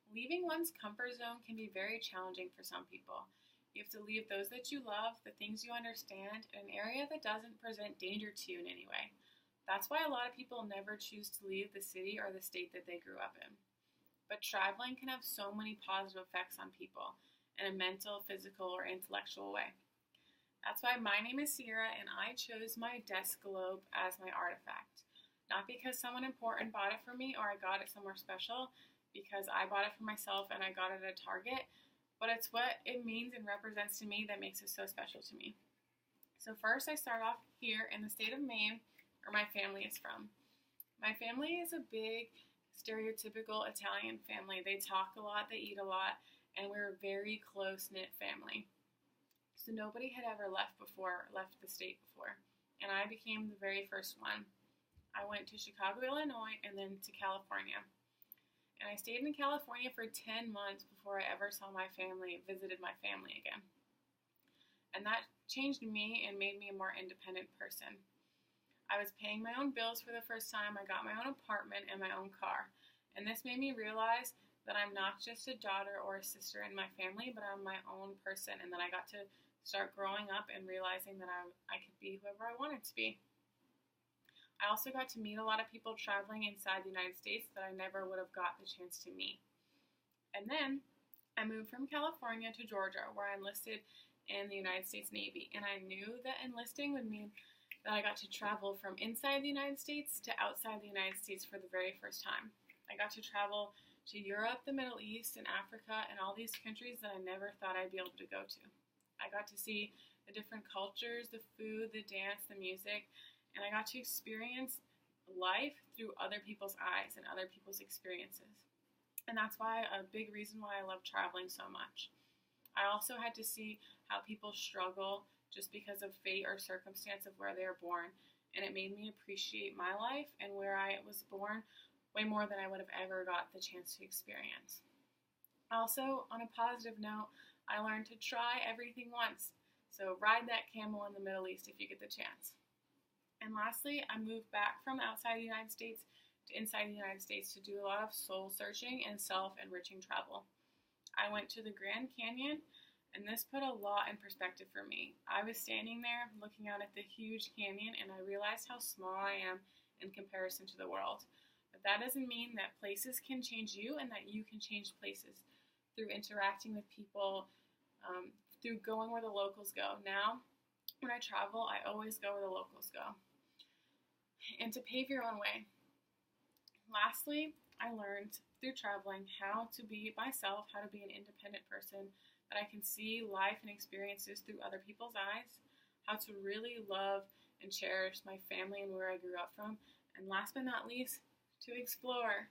Leaving one's comfort zone can be very challenging for some people. You have to leave those that you love, the things you understand, in an area that doesn't present danger to you in any way. That's why a lot of people never choose to leave the city or the state that they grew up in. But traveling can have so many positive effects on people in a mental, physical, or intellectual way. That's why my name is Ciara and I chose my desk globe as my artifact. Not because someone important bought it for me or I got it somewhere special, because I bought it for myself and I got it at Target, but it's what it means and represents to me that makes it so special to me. So first I start off here in the state of Maine, where my family is from. My family is a big, stereotypical Italian family. They talk a lot, they eat a lot, and we're a very close-knit family. So nobody had ever left the state before, and I became the very first one. I went to Chicago, Illinois, and then to California. And I stayed in California for 10 months before I ever saw my family, visited my family again. And that changed me and made me a more independent person. I was paying my own bills for the first time. I got my own apartment and my own car. And this made me realize that I'm not just a daughter or a sister in my family, but I'm my own person. And that I got to start growing up and realizing that I could be whoever I wanted to be. I also got to meet a lot of people traveling inside the United States that I never would have got the chance to meet. And then I moved from California to Georgia, where I enlisted in the United States Navy. And I knew that enlisting would mean that I got to travel from inside the United States to outside the United States for the very first time. I got to travel to Europe, the Middle East, and Africa, and all these countries that I never thought I'd be able to go to. I got to see the different cultures, the food, the dance, the music, and I got to experience life through other people's eyes and other people's experiences. And that's why a big reason why I love traveling so much. I also had to see how people struggle just because of fate or circumstance of where they were born. And it made me appreciate my life and where I was born way more than I would have ever got the chance to experience. Also, on a positive note, I learned to try everything once. So ride that camel in the Middle East if you get the chance. And lastly, I moved back from outside the United States to inside the United States to do a lot of soul searching and self-enriching travel. I went to the Grand Canyon, and this put a lot in perspective for me. I was standing there looking out at the huge canyon, and I realized how small I am in comparison to the world. But that doesn't mean that places can change you and that you can change places through interacting with people, through going where the locals go. Now, when I travel, I always go where the locals go. And to pave your own way. Lastly, I learned through traveling how to be myself, how to be an independent person, that I can see life and experiences through other people's eyes, how to really love and cherish my family and where I grew up from, and last but not least, to explore.